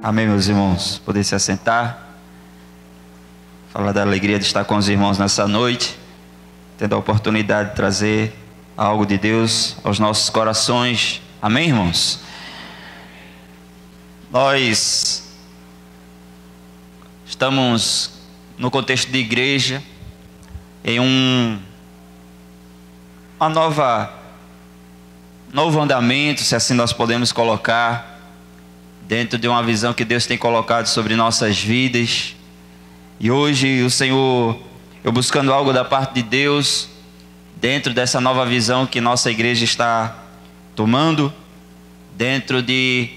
Amém, meus irmãos. Poder se assentar. Falar da alegria de estar com os irmãos nessa noite, tendo a oportunidade de trazer algo de Deus aos nossos corações. Amém, irmãos? Nós estamos no contexto de igreja, em novo andamento, se assim nós podemos colocar, dentro de uma visão que Deus tem colocado sobre nossas vidas. E hoje o Senhor, eu buscando algo da parte de Deus, dentro dessa nova visão que nossa igreja está tomando, dentro de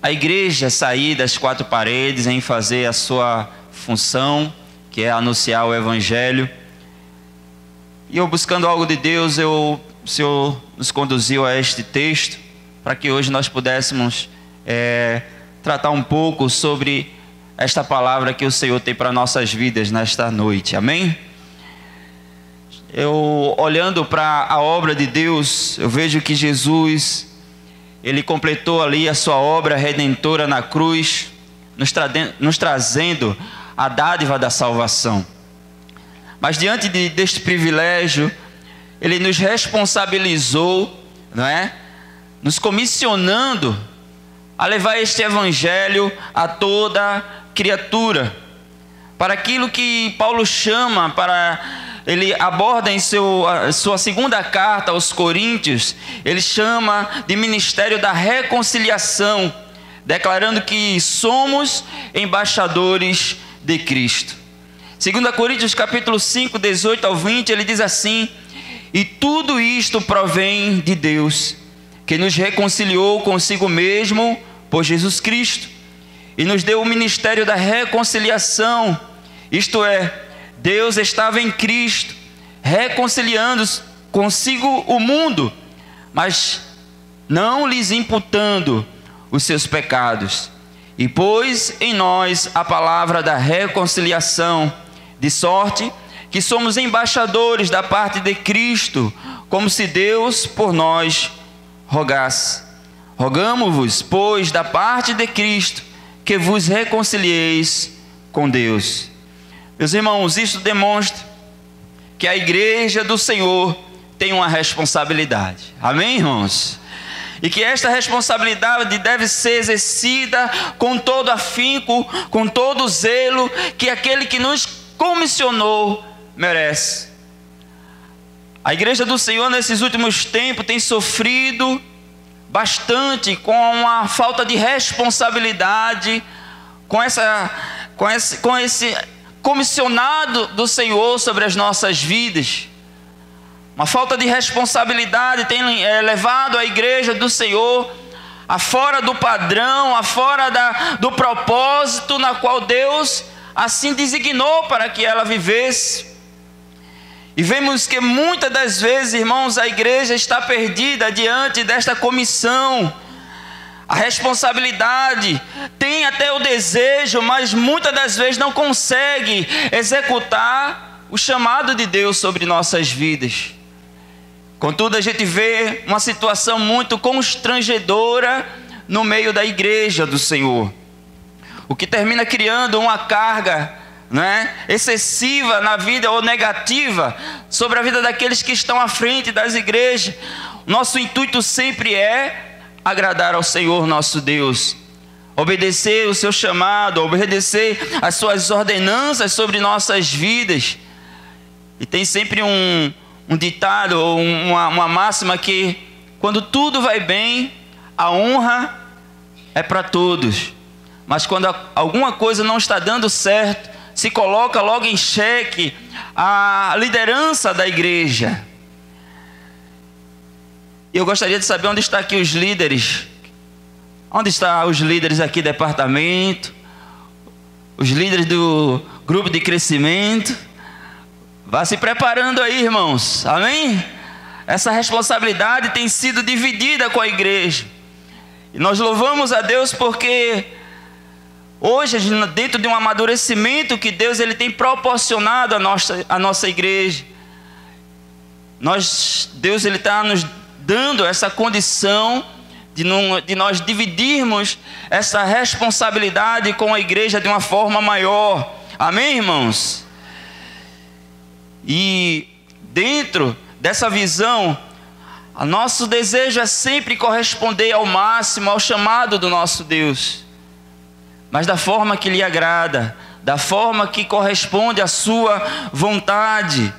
a igreja sair das quatro paredes em fazer a sua função, que é anunciar o Evangelho. E eu buscando algo de Deus, o Senhor nos conduziu a este texto, para que hoje nós pudéssemos tratar um pouco sobre esta palavra que o Senhor tem para nossas vidas nesta noite. Amém? Eu, olhando para a obra de Deus, eu vejo que Jesus, Ele completou ali a sua obra redentora na cruz, nos trazendo a dádiva da salvação. Mas diante deste privilégio, Ele nos responsabilizou, não é? Nos comissionando a levar este Evangelho a toda criatura. Para aquilo que Paulo chama, ele aborda em sua segunda carta aos Coríntios, ele chama de ministério da reconciliação, declarando que somos embaixadores de Cristo. 2 Coríntios capítulo 5, 18 ao 20, ele diz assim: e tudo isto provém de Deus, que nos reconciliou consigo mesmo por Jesus Cristo, e nos deu o ministério da reconciliação. Isto é, Deus estava em Cristo, reconciliando consigo o mundo, mas não lhes imputando os seus pecados, e pôs em nós a palavra da reconciliação, de sorte que somos embaixadores da parte de Cristo, como se Deus por nós rogasse. Rogamo-vos, pois, da parte de Cristo, que vos reconcilieis com Deus. Meus irmãos, isso demonstra que a igreja do Senhor tem uma responsabilidade. Amém, irmãos? E que esta responsabilidade deve ser exercida com todo afinco, com todo zelo, que aquele que nos comissionou merece. A igreja do Senhor nesses últimos tempos tem sofrido bastante com a falta de responsabilidade, com esse comissionado do Senhor sobre as nossas vidas. Uma falta de responsabilidade tem levado a igreja do Senhor a fora do padrão, a fora do propósito na qual Deus assim designou para que ela vivesse. E vemos que muitas das vezes, irmãos, a igreja está perdida diante desta comissão. A responsabilidade, tem até o desejo, mas muitas das vezes não consegue executar o chamado de Deus sobre nossas vidas. Contudo, a gente vê uma situação muito constrangedora no meio da igreja do Senhor, o que termina criando uma carga, né, excessiva na vida, ou negativa, sobre a vida daqueles que estão à frente das igrejas. Nosso intuito sempre é agradar ao Senhor nosso Deus, obedecer o seu chamado, obedecer as suas ordenanças sobre nossas vidas. E tem sempre um ditado, ou uma máxima, que quando tudo vai bem, a honra é para todos, mas quando alguma coisa não está dando certo, se coloca logo em xeque a liderança da igreja. Eu gostaria de saber onde estão aqui os líderes. Onde estão os líderes aqui do departamento? Os líderes do grupo de crescimento? Vá se preparando aí, irmãos. Amém? Essa responsabilidade tem sido dividida com a igreja. E nós louvamos a Deus porque hoje, dentro de um amadurecimento que Deus ele tem proporcionado à nossa igreja, Deus ele está nos dando essa condição de nós dividirmos essa responsabilidade com a igreja de uma forma maior. Amém, irmãos? E dentro dessa visão, o nosso desejo é sempre corresponder ao máximo ao chamado do nosso Deus, mas da forma que lhe agrada, da forma que corresponde à sua vontade.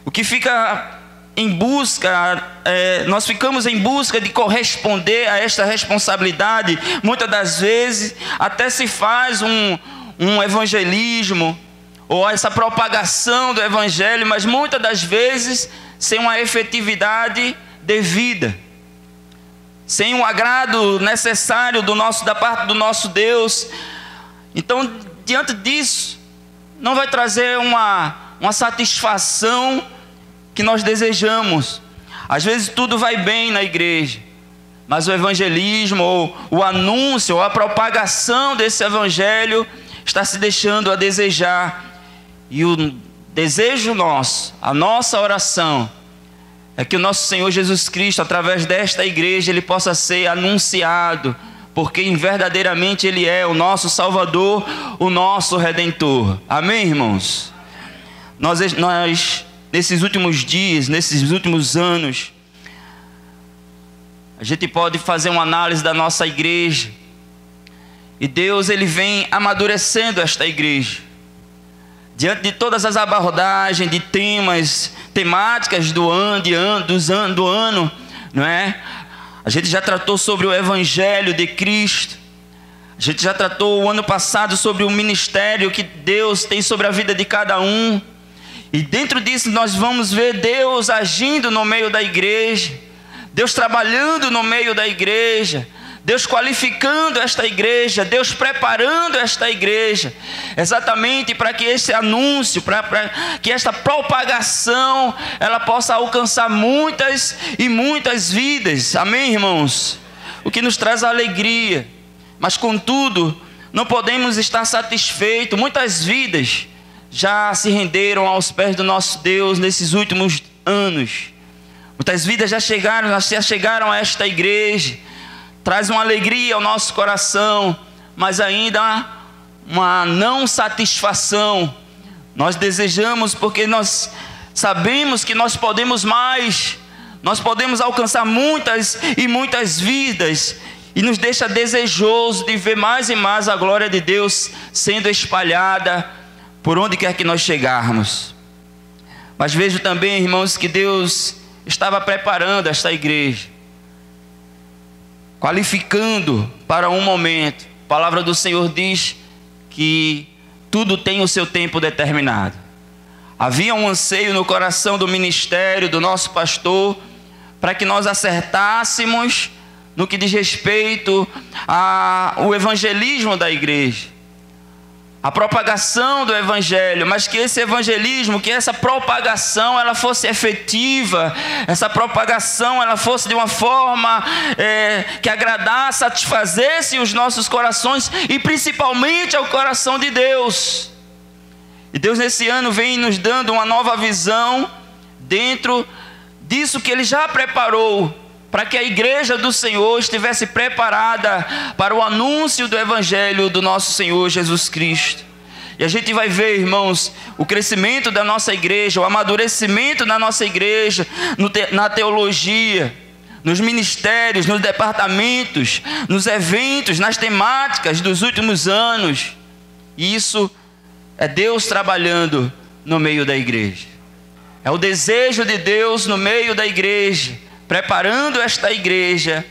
O que fica em busca, nós ficamos em busca de corresponder a esta responsabilidade. Muitas das vezes até se faz um evangelismo, ou essa propagação do evangelho, mas muitas das vezes sem uma efetividade devida, sem o agrado necessário da parte do nosso Deus. Então, diante disso, não vai trazer uma satisfação que nós desejamos. Às vezes tudo vai bem na igreja, mas o evangelismo, ou o anúncio, ou a propagação desse evangelho está se deixando a desejar. E o desejo nosso, a nossa oração, é que o nosso Senhor Jesus Cristo, através desta igreja, Ele possa ser anunciado, porque verdadeiramente Ele é o nosso Salvador, o nosso Redentor. Amém, irmãos? Nós nesses últimos dias, nesses últimos anos, a gente pode fazer uma análise da nossa igreja, e Deus, Ele vem amadurecendo esta igreja. Diante de todas as abordagens de temáticas do ano, não é? A gente já tratou sobre o Evangelho de Cristo. A gente já tratou o ano passado sobre o ministério que Deus tem sobre a vida de cada um. E dentro disso nós vamos ver Deus agindo no meio da igreja, Deus trabalhando no meio da igreja, Deus qualificando esta igreja, Deus preparando esta igreja, exatamente para que esse anúncio, para que esta propagação, ela possa alcançar muitas e muitas vidas. Amém, irmãos? O que nos traz alegria. Mas contudo, não podemos estar satisfeitos. Muitas vidas já se renderam aos pés do nosso Deus nesses últimos anos. Muitas vidas já chegaram a esta igreja. Traz uma alegria ao nosso coração, mas ainda uma não satisfação. Nós desejamos, porque nós sabemos que nós podemos mais, nós podemos alcançar muitas e muitas vidas, e nos deixa desejoso de ver mais e mais a glória de Deus sendo espalhada por onde quer que nós chegarmos. Mas vejo também, irmãos, que Deus estava preparando esta igreja, qualificando para um momento. A palavra do Senhor diz que tudo tem o seu tempo determinado. Havia um anseio no coração do ministério, do nosso pastor, para que nós acertássemos no que diz respeito ao evangelismo da igreja, a propagação do evangelho, mas que esse evangelismo, que essa propagação, ela fosse efetiva, essa propagação, ela fosse de uma forma que agradasse, satisfazesse os nossos corações, e principalmente ao coração de Deus. E Deus nesse ano vem nos dando uma nova visão dentro disso que Ele já preparou, para que a igreja do Senhor estivesse preparada para o anúncio do evangelho do nosso Senhor Jesus Cristo. E a gente vai ver, irmãos, o crescimento da nossa igreja, o amadurecimento da nossa igreja, na teologia, nos ministérios, nos departamentos, nos eventos, nas temáticas dos últimos anos. E isso é Deus trabalhando no meio da igreja. É o desejo de Deus no meio da igreja, preparando esta igreja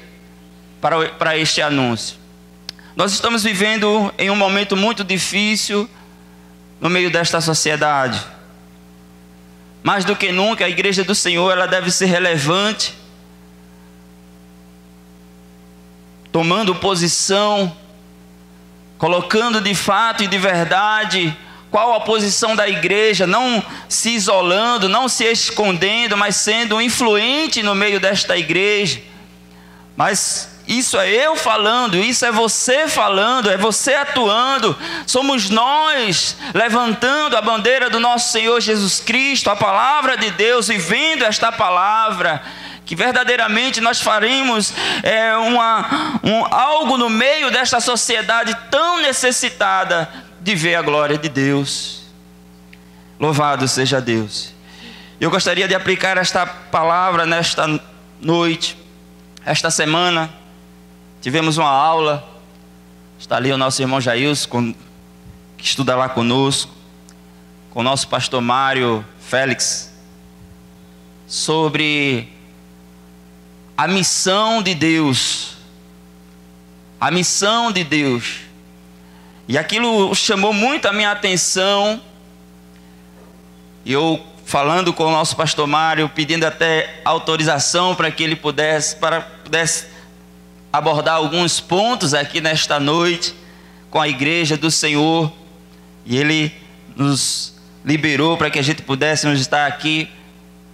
para este anúncio. Nós estamos vivendo em um momento muito difícil no meio desta sociedade. Mais do que nunca, a igreja do Senhor, ela deve ser relevante, tomando posição, colocando de fato e de verdade qual a posição da igreja, não se isolando, não se escondendo, mas sendo influente no meio desta igreja. Mas isso é eu falando, isso é você falando, é você atuando. Somos nós levantando a bandeira do nosso Senhor Jesus Cristo, a palavra de Deus, vivendo esta palavra, que verdadeiramente nós faremos algo no meio desta sociedade tão necessitada de ver a glória de Deus. Louvado seja Deus. Eu gostaria de aplicar esta palavra nesta noite. Esta semana tivemos uma aula, está ali o nosso irmão Jailson, que estuda lá conosco, com o nosso pastor Mário Félix, sobre a missão de Deus. A missão de Deus. E aquilo chamou muito a minha atenção. E eu, falando com o nosso pastor Mário, pedindo até autorização para que ele pudesse abordar alguns pontos aqui nesta noite com a igreja do Senhor. E ele nos liberou para que a gente pudéssemos estar aqui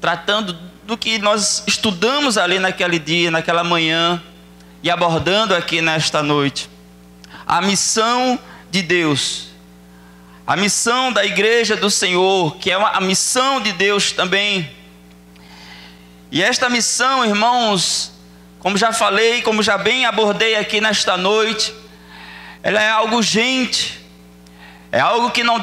tratando do que nós estudamos ali naquele dia, naquela manhã, e abordando aqui nesta noite. A missão de Deus. A missão da igreja do Senhor, que é a missão de Deus também. E esta missão, irmãos, como já falei, como já bem abordei aqui nesta noite, ela é algo urgente. É algo que não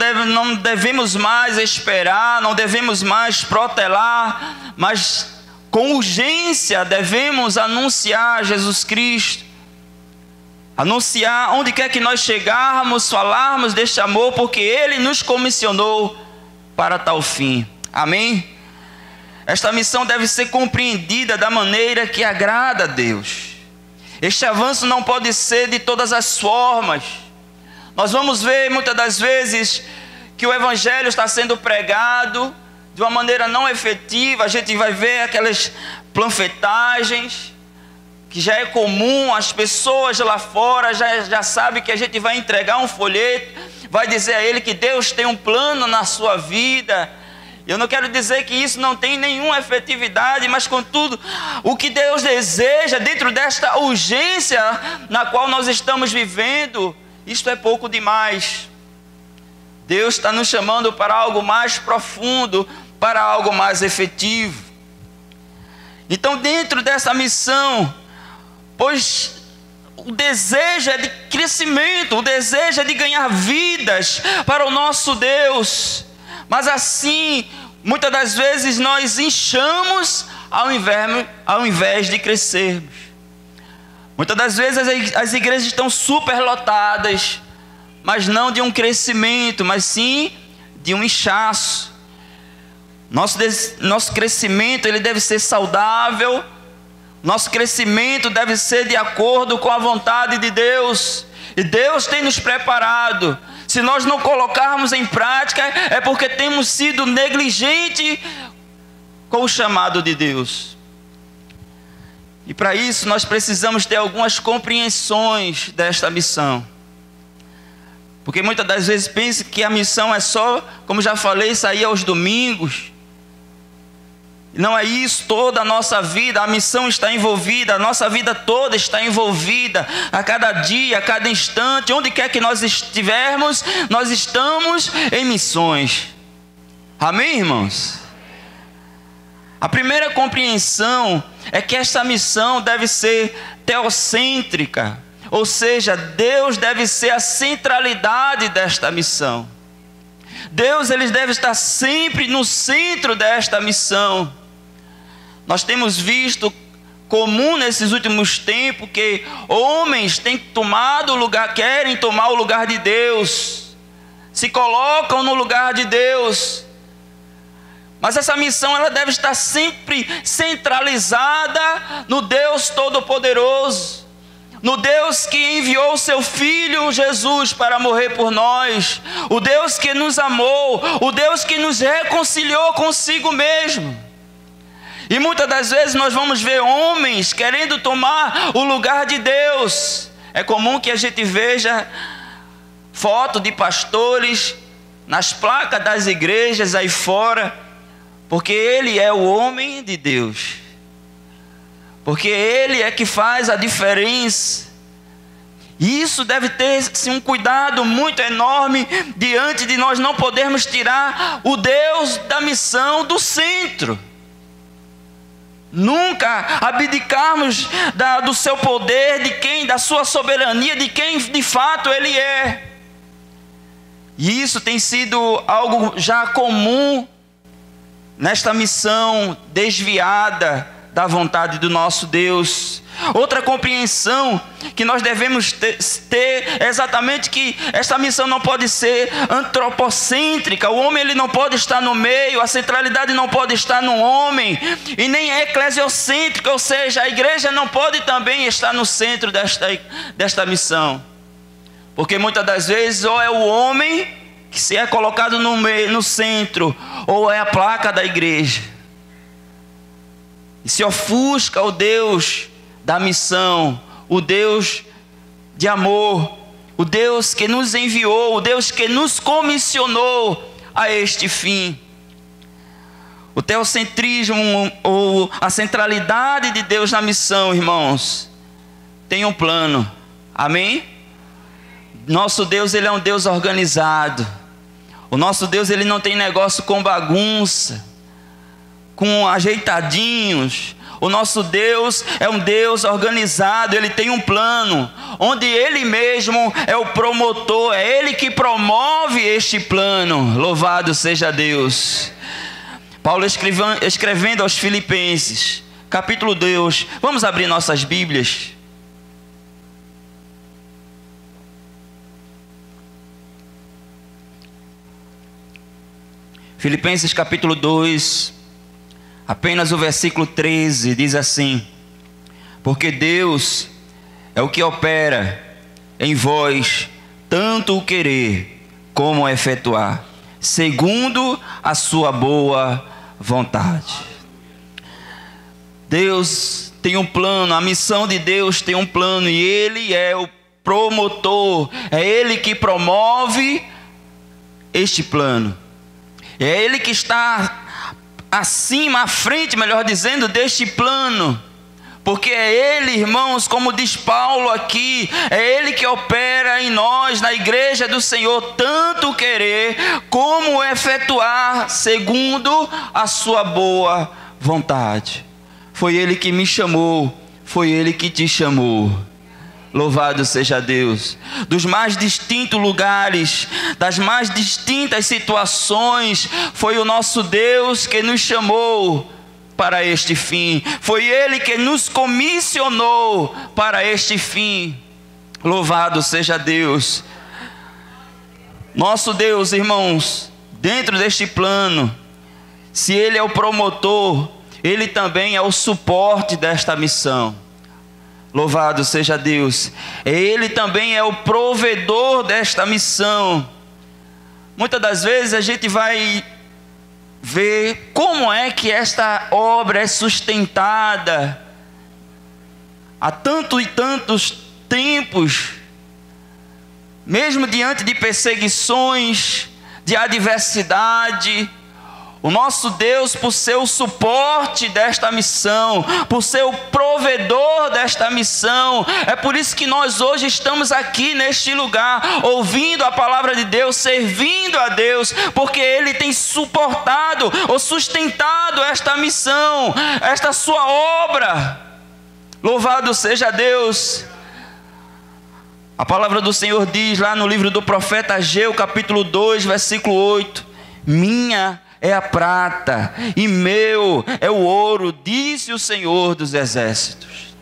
devemos mais esperar, não devemos mais protelar, mas com urgência devemos anunciar Jesus Cristo. Anunciar onde quer que nós chegarmos, falarmos deste amor, porque Ele nos comissionou para tal fim. Amém? Esta missão deve ser compreendida da maneira que agrada a Deus. Este avanço não pode ser de todas as formas. Nós vamos ver muitas das vezes que o Evangelho está sendo pregado de uma maneira não efetiva. A gente vai ver aquelas panfletagens que já é comum, as pessoas lá fora já sabem que a gente vai entregar um folheto, vai dizer a ele que Deus tem um plano na sua vida. Eu não quero dizer que isso não tem nenhuma efetividade, mas contudo, o que Deus deseja dentro desta urgência na qual nós estamos vivendo, isto é pouco demais. Deus está nos chamando para algo mais profundo, para algo mais efetivo. Então, dentro dessa missão, pois o desejo é de crescimento, o desejo é de ganhar vidas para o nosso Deus. Mas assim, muitas das vezes nós inchamos ao invés de crescermos. Muitas das vezes as igrejas estão superlotadas, mas não de um crescimento, mas sim de um inchaço. Nosso crescimento ele deve ser saudável, nosso crescimento deve ser de acordo com a vontade de Deus. E Deus tem nos preparado. Se nós não colocarmos em prática, é porque temos sido negligentes com o chamado de Deus. E para isso nós precisamos ter algumas compreensões desta missão. Porque muitas das vezes pensa que a missão é só, como já falei, sair aos domingos. Não é isso, toda a nossa vida, a missão está envolvida, a nossa vida toda está envolvida, a cada dia, a cada instante, onde quer que nós estivermos, nós estamos em missões. Amém, irmãos? A primeira compreensão é que esta missão deve ser teocêntrica, ou seja, Deus deve ser a centralidade desta missão. Deus ele deve estar sempre no centro desta missão. Nós temos visto comum nesses últimos tempos que homens têm tomado o lugar, querem tomar o lugar de Deus, se colocam no lugar de Deus. Mas essa missão ela deve estar sempre centralizada no Deus Todo-Poderoso, no Deus que enviou o seu Filho Jesus para morrer por nós, o Deus que nos amou, o Deus que nos reconciliou consigo mesmo. E muitas das vezes nós vamos ver homens querendo tomar o lugar de Deus. É comum que a gente veja foto de pastores nas placas das igrejas aí fora, porque ele é o homem de Deus. Porque ele é que faz a diferença. E isso deve ter sim, um cuidado muito enorme diante de nós não podermos tirar o Deus da missão do centro. Nunca abdicarmos do seu poder, da sua soberania, de quem de fato Ele é. E isso tem sido algo já comum nesta missão desviada da vontade do nosso Deus. Outra compreensão que nós devemos ter é exatamente que esta missão não pode ser antropocêntrica. O homem ele não pode estar no meio, a centralidade não pode estar no homem, e nem é eclesiocêntrica, ou seja, a igreja não pode também estar no centro desta missão. Porque muitas das vezes ou é o homem que se é colocado no meio, no centro, ou é a placa da igreja. E se ofusca o Deus da missão, o Deus de amor, o Deus que nos enviou, o Deus que nos comissionou a este fim. O teocentrismo, ou a centralidade de Deus na missão, irmãos, tem um plano. Amém? Nosso Deus, Ele é um Deus organizado. O nosso Deus, Ele não tem negócio com bagunça, com ajeitadinhos. O nosso Deus é um Deus organizado, Ele tem um plano, onde Ele mesmo é o promotor, é Ele que promove este plano. Louvado seja Deus. Paulo escrevendo aos Filipenses, capítulo 2, vamos abrir nossas Bíblias. Filipenses capítulo 2, apenas o versículo 13 diz assim: porque Deus é o que opera em vós, tanto o querer como o efetuar, segundo a sua boa vontade. Deus tem um plano, a missão de Deus tem um plano, e Ele é o promotor, é Ele que promove este plano. É Ele que está acima, à frente, melhor dizendo, deste plano. Porque é Ele, irmãos, como diz Paulo aqui, é Ele que opera em nós, na igreja do Senhor, tanto querer como efetuar, segundo a sua boa vontade. Foi Ele que me chamou, foi Ele que te chamou. Louvado seja Deus. Dos mais distintos lugares, das mais distintas situações, foi o nosso Deus que nos chamou para este fim. Foi Ele que nos comissionou para este fim. Louvado seja Deus. Nosso Deus, irmãos, dentro deste plano, se Ele é o promotor, Ele também é o suporte desta missão. Louvado seja Deus. Ele também é o provedor desta missão. Muitas das vezes a gente vai ver como é que esta obra é sustentada há tantos e tantos tempos, mesmo diante de perseguições, de adversidade. O nosso Deus, por ser o suporte desta missão, por ser o provedor desta missão, é por isso que nós hoje estamos aqui neste lugar, ouvindo a palavra de Deus, servindo a Deus, porque Ele tem suportado ou sustentado esta missão, esta sua obra. Louvado seja Deus. A palavra do Senhor diz lá no livro do profeta Ageu, capítulo 2, versículo 8: minha é a prata e meu é o ouro, disse o Senhor dos exércitos.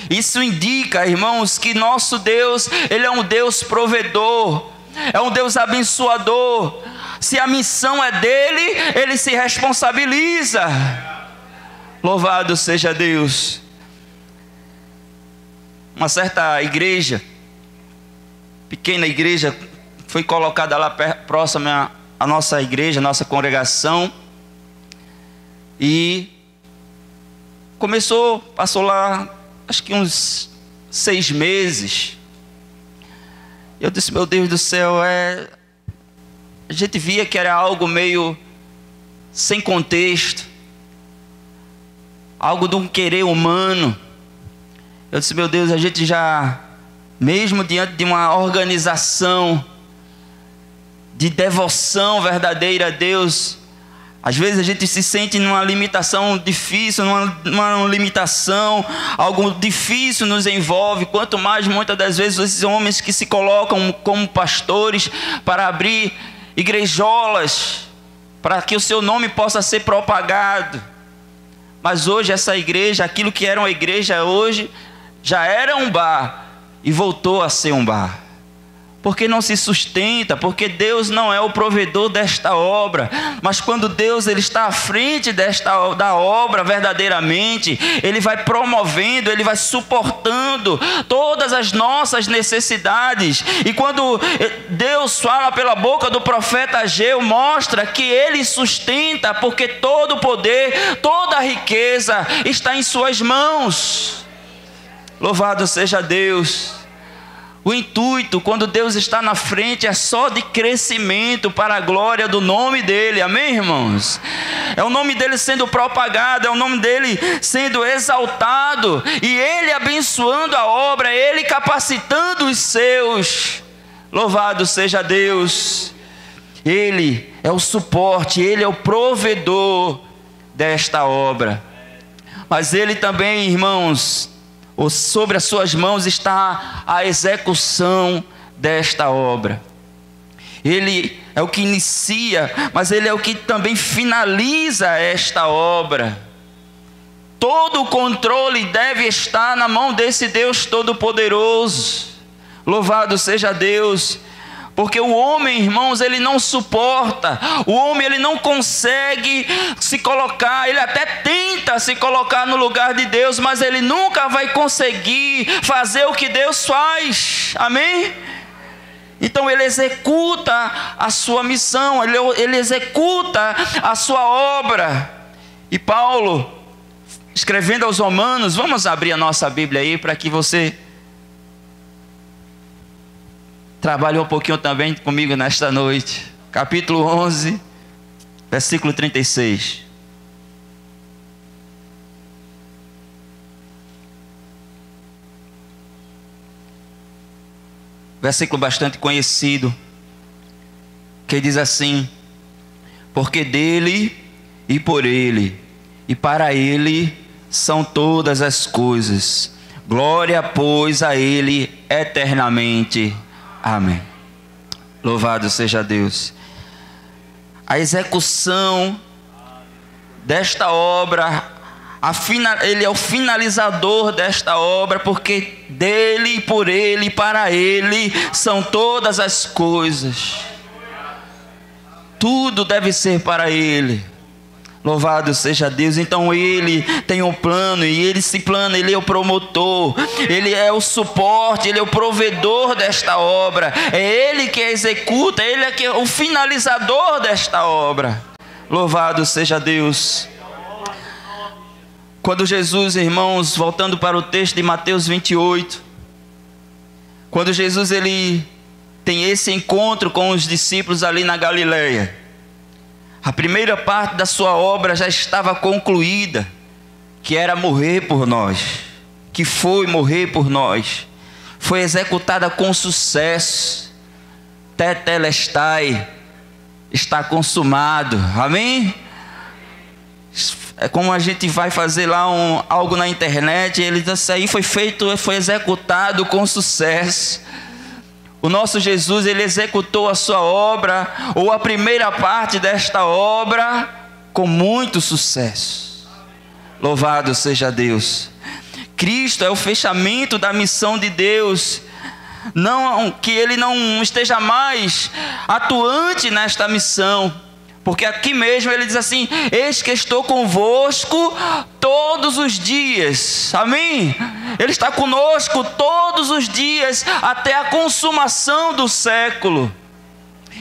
Isso indica, irmãos, que nosso Deus, Ele é um Deus provedor, é um Deus abençoador. Se a missão é dEle, Ele se responsabiliza. Louvado seja Deus. Uma certa igreja, pequena igreja, foi colocada lá próxima a nossa igreja, a nossa congregação, e passou lá, acho que uns 6 meses. Eu disse, meu Deus do céu, a gente via que era algo meio sem contexto, algo de um querer humano. Eu disse, meu Deus, a gente já, mesmo diante de uma organização de devoção verdadeira a Deus, Às vezes a gente se sente numa limitação difícil, numa limitação, algo difícil nos envolve. Quanto mais, muitas das vezes, esses homens que se colocam como pastores para abrir igrejolas, para que o seu nome possa ser propagado. Mas hoje essa igreja, aquilo que era uma igreja hoje, já era um bar e voltou a ser um bar. Porque não se sustenta, porque Deus não é o provedor desta obra. Mas quando Deus ele está à frente da obra verdadeiramente, Ele vai promovendo, Ele vai suportando todas as nossas necessidades. E quando Deus fala pela boca do profeta Ageu, mostra que Ele sustenta, porque todo o poder, toda a riqueza está em suas mãos. Louvado seja Deus. O intuito, quando Deus está na frente, é só de crescimento para a glória do nome dEle. Amém, irmãos? É o nome dEle sendo propagado, é o nome dEle sendo exaltado, e Ele abençoando a obra, Ele capacitando os seus. Louvado seja Deus. Ele é o suporte, Ele é o provedor desta obra. Mas Ele também, irmãos, sobre as suas mãos está a execução desta obra. Ele é o que inicia, mas Ele é o que também finaliza esta obra. Todo o controle deve estar na mão desse Deus Todo-Poderoso. Louvado seja Deus. Porque o homem, irmãos, ele não suporta. O homem, ele não consegue se colocar. Ele até tenta se colocar no lugar de Deus, mas ele nunca vai conseguir fazer o que Deus faz. Amém? Então ele executa a sua missão, ele executa a sua obra. E Paulo, escrevendo aos Romanos, vamos abrir a nossa Bíblia aí para que você trabalhe um pouquinho também comigo nesta noite. Capítulo 11, versículo 36. Versículo bastante conhecido, que diz assim: porque dele e por ele e para ele são todas as coisas. Glória, pois, a ele eternamente. Amém. Louvado seja Deus. A execução desta obra, Ele é o finalizador desta obra, porque dele, por ele e para ele são todas as coisas. Tudo deve ser para ele. Louvado seja Deus. Então Ele tem um plano, e esse plano, Ele é o promotor, Ele é o suporte, Ele é o provedor desta obra. É Ele que executa, Ele é que é o finalizador desta obra. Louvado seja Deus. Quando Jesus, irmãos, voltando para o texto de Mateus 28, quando Jesus ele tem esse encontro com os discípulos ali na Galileia, a primeira parte da sua obra já estava concluída, que era morrer por nós, que foi morrer por nós, foi executada com sucesso. Tetelestai, está consumado. Amém? É como a gente vai fazer lá algo na internet, ele diz: isso aí foi feito, foi executado com sucesso. O nosso Jesus, ele executou a sua obra, ou a primeira parte desta obra, com muito sucesso. Louvado seja Deus. Cristo é o fechamento da missão de Deus. Não que Ele não esteja mais atuante nesta missão, porque aqui mesmo Ele diz assim: eis que estou convosco todos os dias. Amém? Ele está conosco todos os dias, até a consumação do século.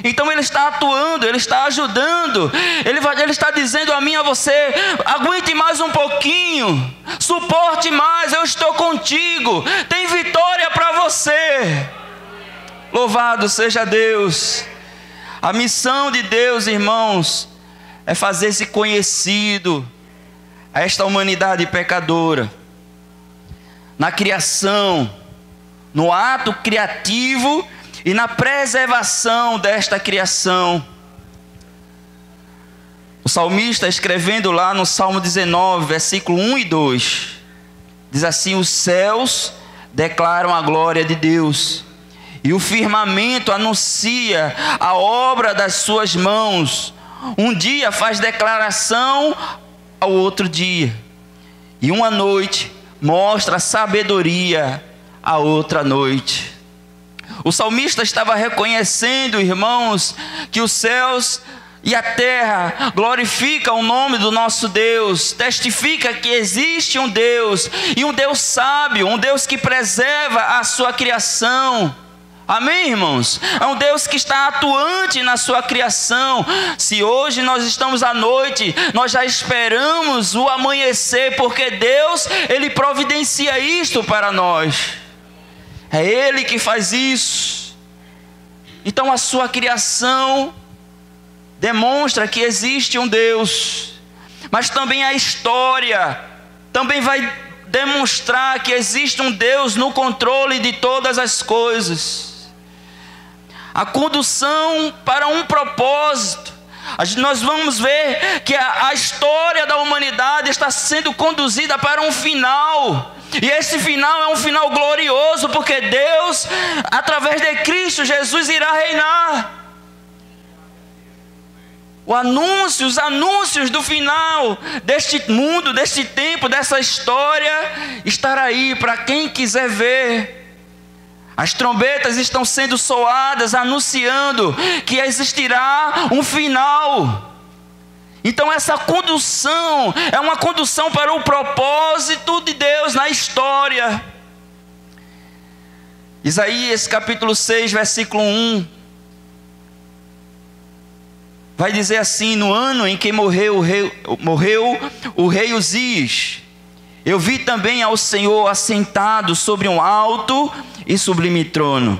Então Ele está atuando, Ele está ajudando, Ele está dizendo a mim e a você: aguente mais um pouquinho, suporte mais, eu estou contigo, tem vitória para você. Louvado seja Deus. A missão de Deus, irmãos, é fazer-se conhecido a esta humanidade pecadora, na criação, no ato criativo e na preservação desta criação. O salmista, escrevendo lá no Salmo 19, versículo 1 e 2, diz assim: os céus declaram a glória de Deus, e o firmamento anuncia a obra das suas mãos. Um dia faz declaração ao outro dia, e uma noite mostra sabedoria à outra noite. O salmista estava reconhecendo, irmãos, que os céus e a terra glorificam o nome do nosso Deus, testifica que existe um Deus, e um Deus sábio, um Deus que preserva a sua criação. Amém, irmãos? É um Deus que está atuante na sua criação. Se hoje nós estamos à noite, nós já esperamos o amanhecer, porque Deus, Ele providencia isto para nós. É Ele que faz isso. Então a sua criação demonstra que existe um Deus, mas também a história também vai demonstrar que existe um Deus no controle de todas as coisas. A condução para um propósito. Nós vamos ver que a história da humanidade está sendo conduzida para um final. E esse final é um final glorioso, porque Deus, através de Cristo Jesus, irá reinar. Os anúncios do final deste mundo, deste tempo, dessa história, estará aí para quem quiser ver. As trombetas estão sendo soadas, anunciando que existirá um final. Então essa condução é uma condução para o propósito de Deus na história. Isaías capítulo 6, versículo 1. Vai dizer assim: no ano em que morreu o rei Uzias, eu vi também ao Senhor assentado sobre um alto e sublime trono,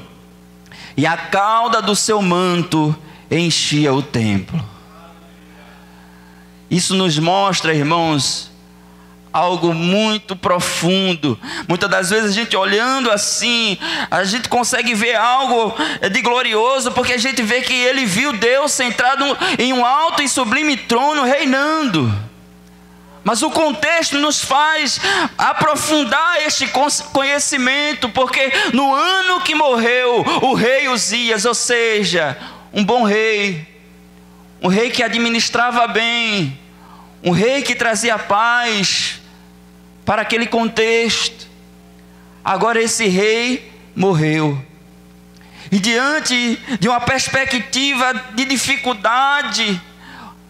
e a cauda do seu manto enchia o templo. Isso nos mostra, irmãos, algo muito profundo. Muitas das vezes a gente olhando assim, a gente consegue ver algo de glorioso, porque a gente vê que ele viu Deus sentado em um alto e sublime trono reinando. Mas o contexto nos faz aprofundar este conhecimento, porque no ano que morreu o rei Uzias, ou seja, um bom rei, um rei que administrava bem, um rei que trazia paz para aquele contexto. Agora esse rei morreu, e diante de uma perspectiva de dificuldade,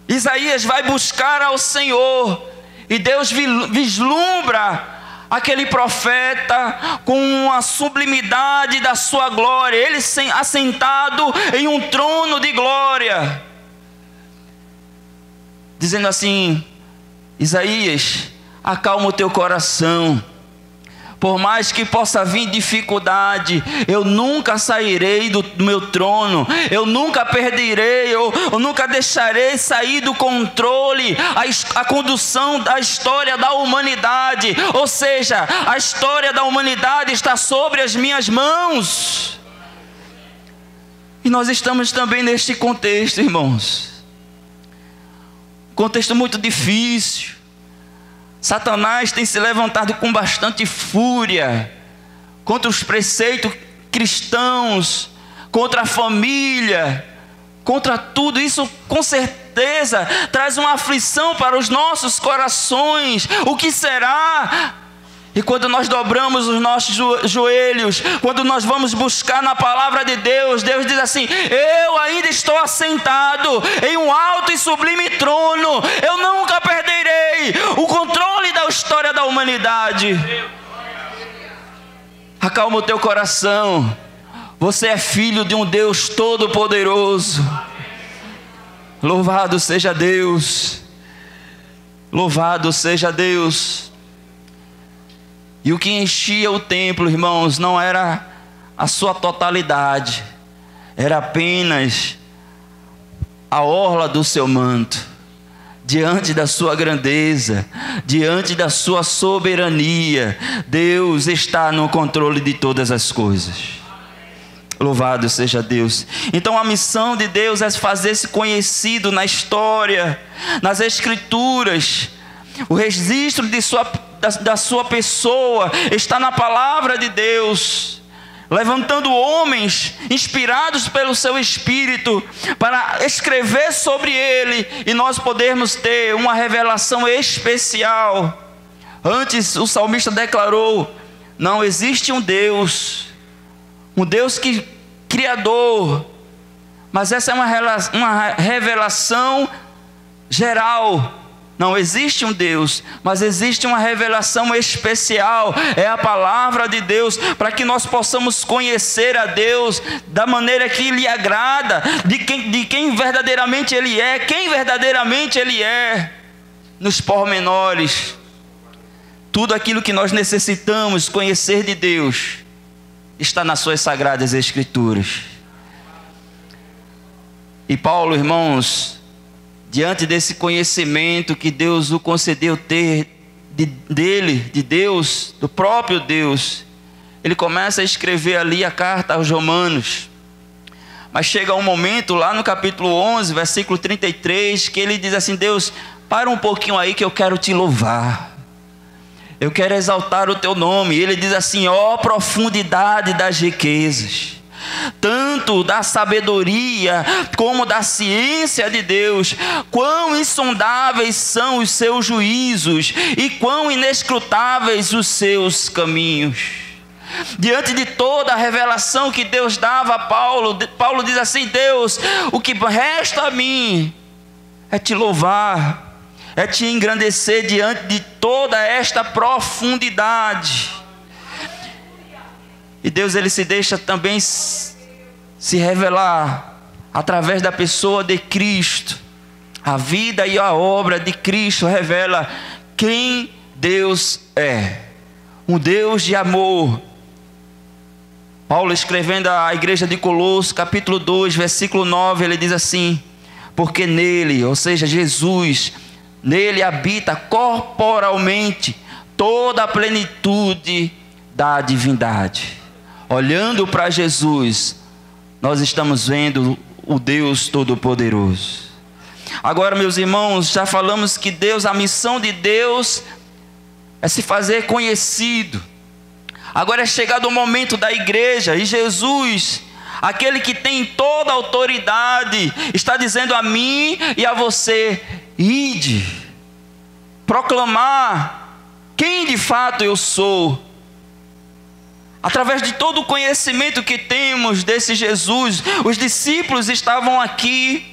Isaías vai buscar ao Senhor, e Deus vislumbra aquele profeta com a sublimidade da sua glória, ele assentado em um trono de glória, dizendo assim: Isaías, acalma o teu coração. Por mais que possa vir dificuldade, eu nunca sairei do meu trono, eu nunca perderei, eu nunca deixarei sair do controle a condução da história da humanidade. Ou seja, a história da humanidade está sobre as minhas mãos. E nós estamos também neste contexto, irmãos. Contexto muito difícil. Satanás tem se levantado com bastante fúria contra os preceitos cristãos, contra a família, contra tudo. Isso com certeza traz uma aflição para os nossos corações. O que será? E quando nós dobramos os nossos joelhos, quando nós vamos buscar na palavra de Deus, Deus diz assim: eu ainda estou assentado em um alto e sublime trono, eu nunca perderei o controle da história da humanidade. Acalma o teu coração, você é filho de um Deus todo-poderoso. Louvado seja Deus, louvado seja Deus. E o que enchia o templo, irmãos, não era a sua totalidade, era apenas a orla do seu manto. Diante da sua grandeza, diante da sua soberania, Deus está no controle de todas as coisas. Louvado seja Deus. Então a missão de Deus é fazer-se conhecido na história, nas escrituras. O registro da sua pessoa está na palavra de Deus, levantando homens inspirados pelo seu Espírito para escrever sobre ele e nós podermos ter uma revelação especial. Antes o salmista declarou: não existe um Deus criador, mas essa é uma revelação geral. Não existe um Deus, mas existe uma revelação especial, é a palavra de Deus, para que nós possamos conhecer a Deus da maneira que lhe agrada, de quem verdadeiramente Ele é, quem verdadeiramente Ele é, nos pormenores. Tudo aquilo que nós necessitamos conhecer de Deus está nas suas sagradas Escrituras. E Paulo, irmãos, diante desse conhecimento que Deus o concedeu ter de Deus, do próprio Deus, ele começa a escrever ali a carta aos Romanos. Mas chega um momento lá no capítulo 11, versículo 33, que ele diz assim: Deus, para um pouquinho aí que eu quero te louvar. Eu quero exaltar o teu nome. E ele diz assim: ó profundidade das riquezas, tanto da sabedoria como da ciência de Deus, quão insondáveis são os seus juízos e quão inescrutáveis os seus caminhos. Diante de toda a revelação que Deus dava a Paulo, Paulo diz assim: Deus, o que resta a mim é te louvar, é te engrandecer diante de toda esta profundidade. E Deus, ele se deixa também se revelar através da pessoa de Cristo. A vida e a obra de Cristo revela quem Deus é. Um Deus de amor. Paulo, escrevendo à igreja de Colossos, capítulo 2, versículo 9, ele diz assim: porque nele, ou seja, Jesus, nele habita corporalmente toda a plenitude da divindade. Olhando para Jesus, nós estamos vendo o Deus Todo-Poderoso. Agora, meus irmãos, já falamos que Deus, a missão de Deus é se fazer conhecido. Agora é chegado o momento da igreja, e Jesus, aquele que tem toda a autoridade, está dizendo a mim e a você: ide, proclamar quem de fato eu sou. Através de todo o conhecimento que temos desse Jesus, os discípulos estavam aqui,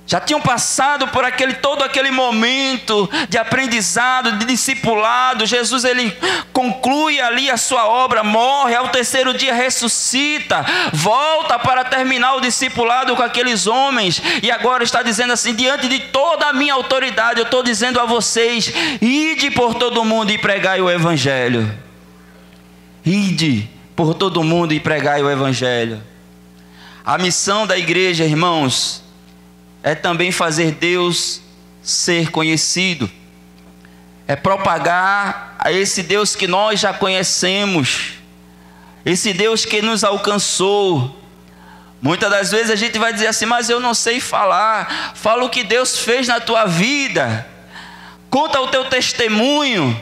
já tinham passado por todo aquele momento de aprendizado, de discipulado. Jesus, ele conclui ali a sua obra, morre, ao terceiro dia ressuscita, volta para terminar o discipulado com aqueles homens, e agora está dizendo assim: diante de toda a minha autoridade, eu estou dizendo a vocês: ide por todo mundo e pregai o Evangelho. Ide por todo mundo e pregai o Evangelho. A missão da igreja, irmãos, é também fazer Deus ser conhecido. É propagar a esse Deus que nós já conhecemos, esse Deus que nos alcançou. Muitas das vezes a gente vai dizer assim: mas eu não sei falar. Fala o que Deus fez na tua vida, conta o teu testemunho,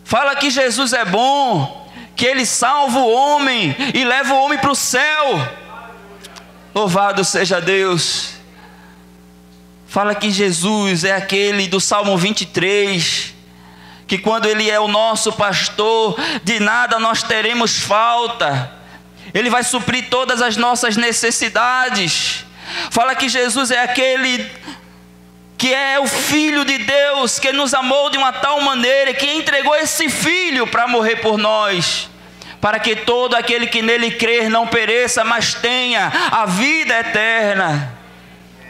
fala que Jesus é bom, que Ele salva o homem e leva o homem para o céu. Louvado seja Deus. Fala que Jesus é aquele do Salmo 23, que quando Ele é o nosso pastor, de nada nós teremos falta. Ele vai suprir todas as nossas necessidades. Fala que Jesus é aquele que é o Filho de Deus, que nos amou de uma tal maneira, que entregou esse Filho para morrer por nós, para que todo aquele que nele crer não pereça, mas tenha a vida eterna.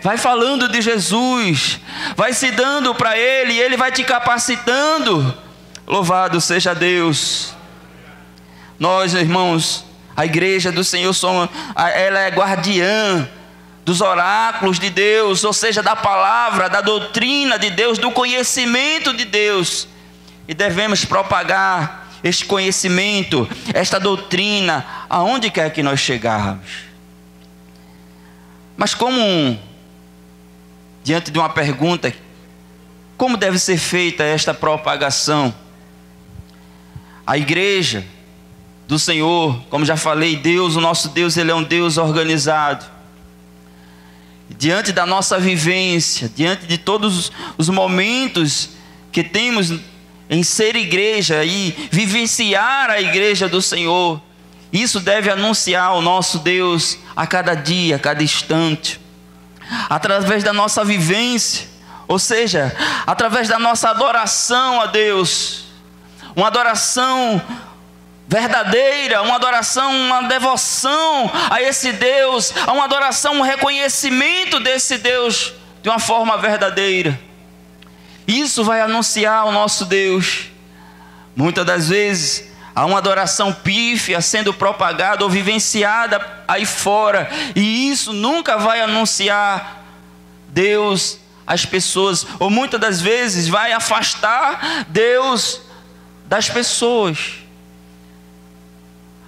Vai falando de Jesus, vai se dando para Ele, e Ele vai te capacitando. Louvado seja Deus. Nós, irmãos, a igreja do Senhor, ela é guardiã dos oráculos de Deus, ou seja, da palavra, da doutrina de Deus, do conhecimento de Deus. E devemos propagar este conhecimento, esta doutrina, aonde quer que nós chegarmos. Mas diante de uma pergunta, como deve ser feita esta propagação? A igreja do Senhor, como já falei, Deus, o nosso Deus, Ele é um Deus organizado. Diante da nossa vivência, diante de todos os momentos que temos em ser igreja e vivenciar a igreja do Senhor, isso deve anunciar o nosso Deus a cada dia, a cada instante, através da nossa vivência, ou seja, através da nossa adoração a Deus, uma adoração verdadeira, uma adoração, uma devoção a esse Deus, uma adoração, um reconhecimento desse Deus de uma forma verdadeira. Isso vai anunciar o nosso Deus. Muitas das vezes há uma adoração pífia sendo propagada ou vivenciada aí fora, e isso nunca vai anunciar Deus às pessoas, ou muitas das vezes vai afastar Deus das pessoas.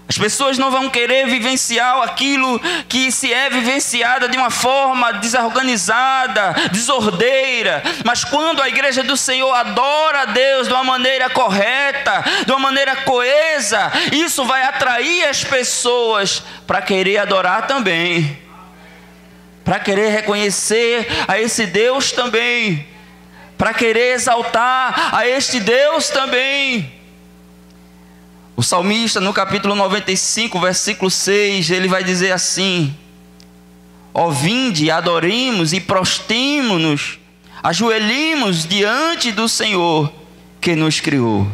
As pessoas não vão querer vivenciar aquilo que se é vivenciada de uma forma desorganizada, desordeira. Mas quando a igreja do Senhor adora a Deus de uma maneira correta, de uma maneira coesa, isso vai atrair as pessoas para querer adorar também, para querer reconhecer a esse Deus também, para querer exaltar a este Deus também. O salmista, no capítulo 95, versículo 6, ele vai dizer assim: ó, vinde, adoremos e prostremo-nos, ajoelhemos diante do Senhor que nos criou.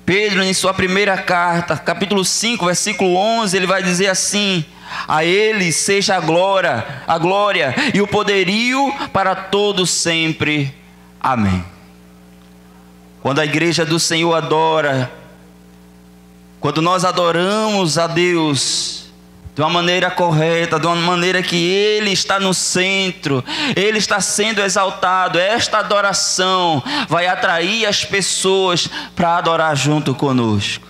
Pedro, em sua primeira carta, capítulo 5, versículo 11, ele vai dizer assim: a Ele seja a glória e o poderio para todos sempre. Amém. Quando a igreja do Senhor adora, quando nós adoramos a Deus de uma maneira correta, de uma maneira que Ele está no centro, Ele está sendo exaltado, esta adoração vai atrair as pessoas para adorar junto conosco,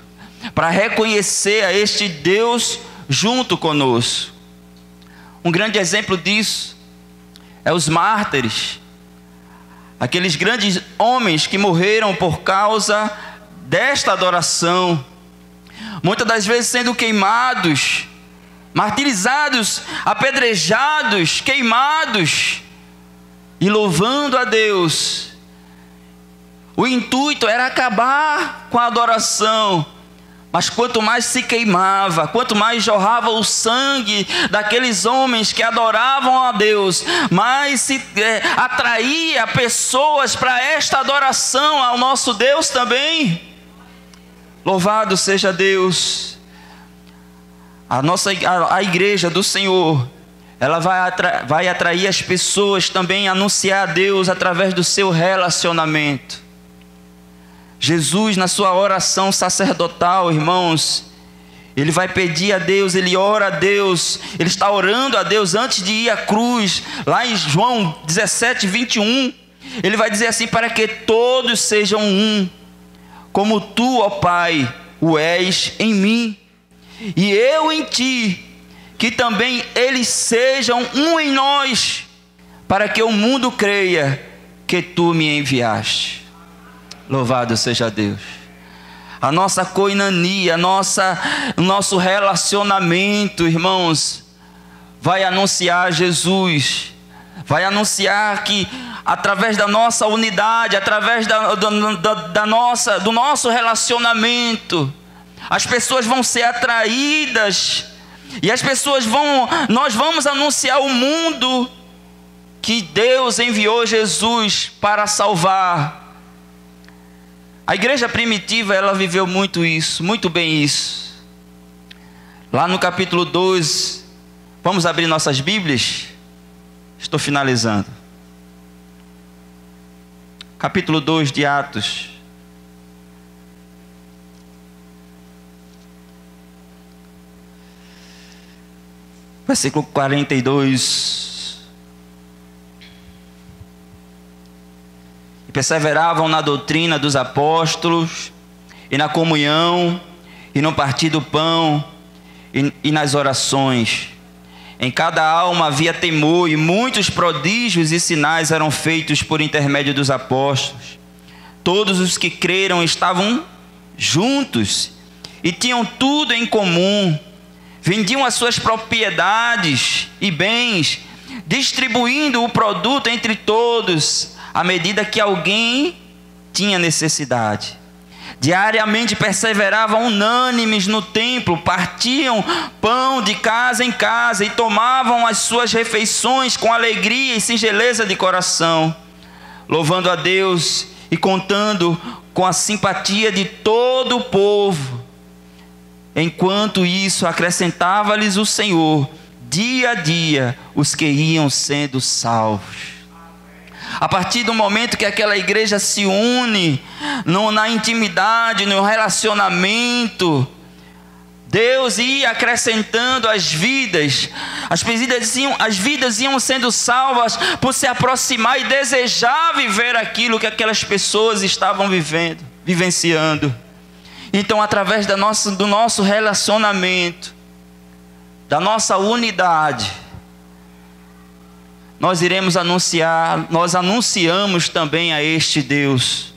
para reconhecer a este Deus junto conosco. Um grande exemplo disso é os mártires, aqueles grandes homens que morreram por causa desta adoração, muitas das vezes sendo queimados, martirizados, apedrejados, queimados e louvando a Deus. O intuito era acabar com a adoração, mas quanto mais se queimava, quanto mais jorrava o sangue daqueles homens que adoravam a Deus, mais se atraía pessoas para esta adoração ao nosso Deus também. Louvado seja Deus. A igreja do Senhor, ela vai atrair as pessoas também a anunciar a Deus através do seu relacionamento. Jesus, na sua oração sacerdotal, irmãos, ele vai pedir a Deus, ele ora a Deus, ele está orando a Deus antes de ir à cruz. Lá em João 17, 21, ele vai dizer assim: para que todos sejam um, como tu, ó Pai, o és em mim, e eu em ti, que também eles sejam um em nós, para que o mundo creia que tu me enviaste. Louvado seja Deus. A nossa koinonia, o nosso relacionamento, irmãos, vai anunciar Jesus, vai anunciar que através da nossa unidade, através do nosso relacionamento, as pessoas vão ser atraídas, e nós vamos anunciar ao mundo que Deus enviou Jesus para salvar. A igreja primitiva, ela viveu muito isso, muito bem isso. Lá no capítulo 2, vamos abrir nossas Bíblias? Estou finalizando. Capítulo 2 de Atos. Versículo 42. E perseveravam na doutrina dos apóstolos, e na comunhão, e no partir do pão, e nas orações. Em cada alma havia temor, e muitos prodígios e sinais eram feitos por intermédio dos apóstolos. Todos os que creram estavam juntos e tinham tudo em comum. Vendiam as suas propriedades e bens, distribuindo o produto entre todos, à medida que alguém tinha necessidade. Diariamente perseveravam unânimes no templo, partiam pão de casa em casa e tomavam as suas refeições com alegria e singeleza de coração, louvando a Deus e contando com a simpatia de todo o povo. Enquanto isso, acrescentava-lhes o Senhor, dia a dia, os que iam sendo salvos. A partir do momento que aquela igreja se une na intimidade, no relacionamento, Deus ia acrescentando as vidas. As vidas iam sendo salvas por se aproximar e desejar viver aquilo que aquelas pessoas estavam vivenciando. Então, através do nosso relacionamento, da nossa unidade, nós iremos anunciar, nós anunciamos também a este Deus.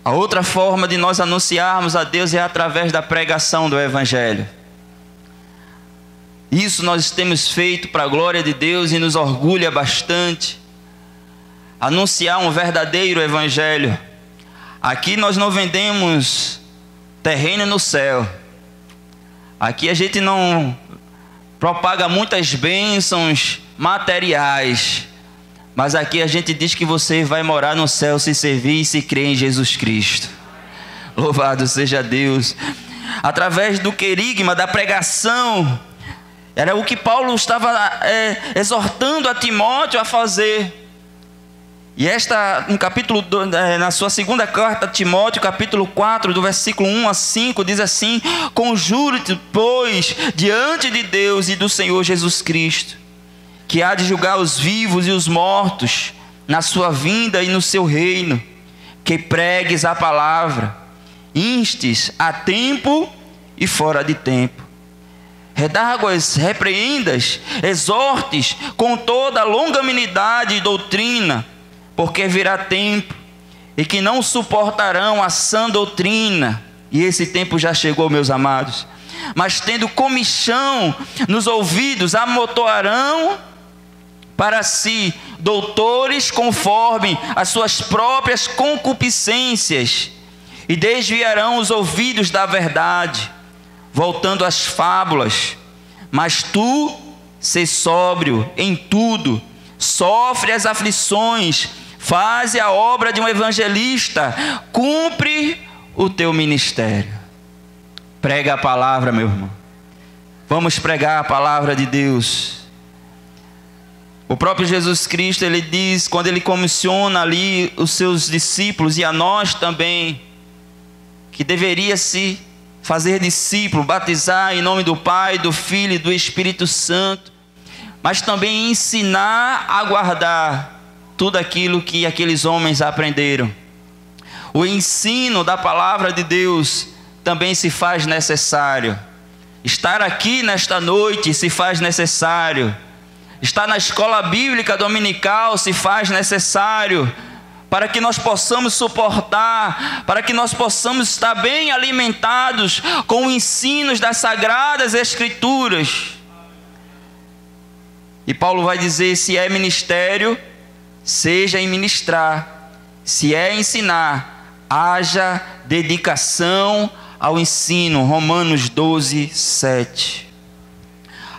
A outra forma de nós anunciarmos a Deus é através da pregação do Evangelho. Isso nós temos feito para a glória de Deus e nos orgulha bastante. Anunciar um verdadeiro Evangelho. Aqui nós não vendemos terreno no céu. Aqui a gente não propaga muitas bênçãos materiais, mas aqui a gente diz que você vai morar no céu se servir e se crer em Jesus Cristo. Louvado seja Deus. Através do querigma, da pregação, era o que Paulo estava exortando a Timóteo a fazer. E no capítulo, na sua segunda carta a Timóteo, capítulo 4, do versículo 1 a 5, diz assim: conjuro-te, pois, diante de Deus e do Senhor Jesus Cristo, que há de julgar os vivos e os mortos, na sua vinda e no seu reino, que pregues a palavra, instes a tempo e fora de tempo, redarguas, repreendas, exortes com toda a longanimidade e doutrina, porque virá tempo e que não suportarão a sã doutrina, e esse tempo já chegou, meus amados, mas tendo comichão nos ouvidos, amontoarão para si doutores conforme as suas próprias concupiscências, e desviarão os ouvidos da verdade, voltando às fábulas. Mas tu, sê sóbrio em tudo, sofre as aflições, faze a obra de um evangelista, cumpre o teu ministério. Prega a palavra, meu irmão. Vamos pregar a palavra de Deus. O próprio Jesus Cristo, ele diz, quando ele comissiona ali os seus discípulos e a nós também, que deveria se fazer discípulo, batizar em nome do Pai, do Filho e do Espírito Santo, mas também ensinar a guardar tudo aquilo que aqueles homens aprenderam. O ensino da palavra de Deus também se faz necessário. Estar aqui nesta noite se faz necessário. Estar na escola bíblica dominical se faz necessário, para que nós possamos suportar, para que nós possamos estar bem alimentados com os ensinos das Sagradas Escrituras. E Paulo vai dizer: se é ministério, seja em ministrar; se é ensinar, haja dedicação ao ensino. Romanos 12, 7.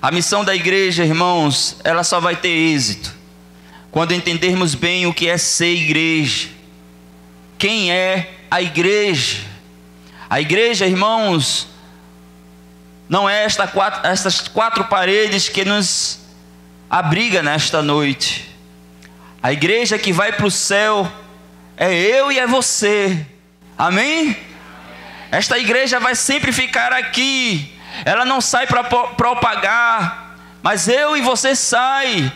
A missão da igreja, irmãos, ela só vai ter êxito quando entendermos bem o que é ser igreja. Quem é a igreja? A igreja, irmãos, não é estas quatro paredes que nos abriga nesta noite. A igreja que vai para o céu é eu e é você. Amém? Esta igreja vai sempre ficar aqui. Ela não sai para propagar, mas eu e você sai.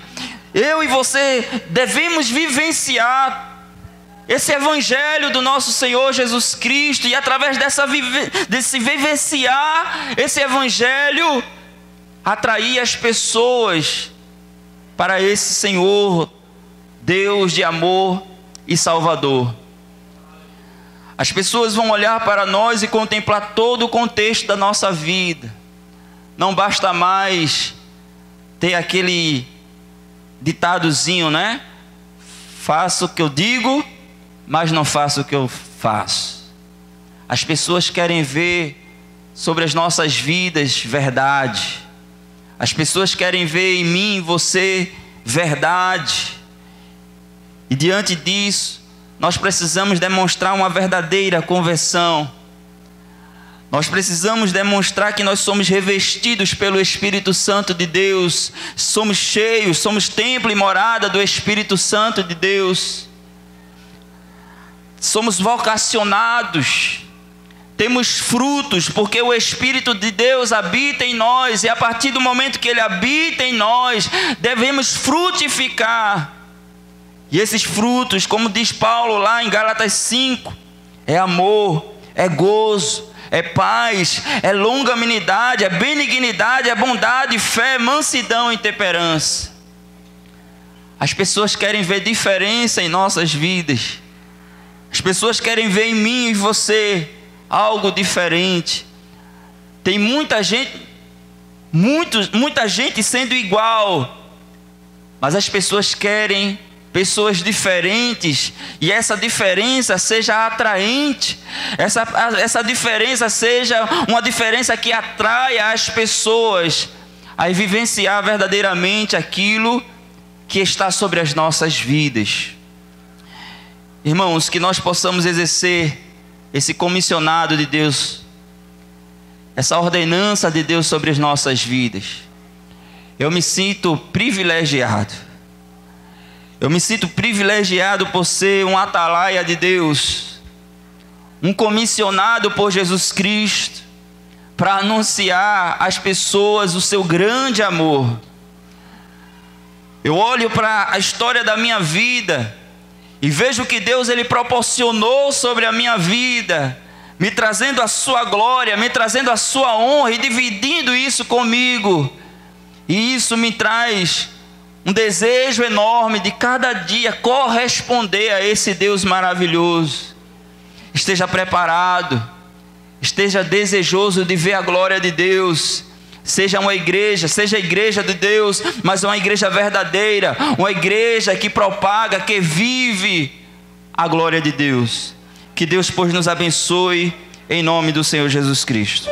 Eu e você devemos vivenciar esse evangelho do nosso Senhor Jesus Cristo, e através desse vivenciar esse evangelho, atrair as pessoas para esse Senhor, Deus de amor e Salvador. As pessoas vão olhar para nós e contemplar todo o contexto da nossa vida. Não basta mais ter aquele ditadozinho, né? Faço o que eu digo, mas não faço o que eu faço. As pessoas querem ver sobre as nossas vidas verdade. As pessoas querem ver em mim e você verdade. E diante disso, nós precisamos demonstrar uma verdadeira conversão. Nós precisamos demonstrar que nós somos revestidos pelo Espírito Santo de Deus. Somos cheios, somos templo e morada do Espírito Santo de Deus. Somos vocacionados. Temos frutos, porque o Espírito de Deus habita em nós. E a partir do momento que Ele habita em nós, devemos frutificar. E esses frutos, como diz Paulo lá em Gálatas 5, é amor, é gozo, é paz, é longanimidade, é benignidade, é bondade, fé, mansidão e temperança. As pessoas querem ver diferença em nossas vidas. As pessoas querem ver em mim e em você algo diferente. Tem muita gente sendo igual, mas as pessoas querem pessoas diferentes, e essa diferença seja atraente, essa diferença seja uma diferença que atraia as pessoas a vivenciar verdadeiramente aquilo que está sobre as nossas vidas. Irmãos, que nós possamos exercer esse comissionado de Deus, essa ordenança de Deus sobre as nossas vidas. Eu me sinto privilegiado. Eu me sinto privilegiado por ser um atalaia de Deus, um comissionado por Jesus Cristo, para anunciar às pessoas o seu grande amor. Eu olho para a história da minha vida e vejo que Deus Ele proporcionou sobre a minha vida, me trazendo a sua glória, me trazendo a sua honra e dividindo isso comigo. E isso me traz um desejo enorme de cada dia corresponder a esse Deus maravilhoso. Esteja preparado, esteja desejoso de ver a glória de Deus. Seja a igreja de Deus, mas uma igreja verdadeira, uma igreja que propaga, que vive a glória de Deus. Que Deus, pois, nos abençoe em nome do Senhor Jesus Cristo.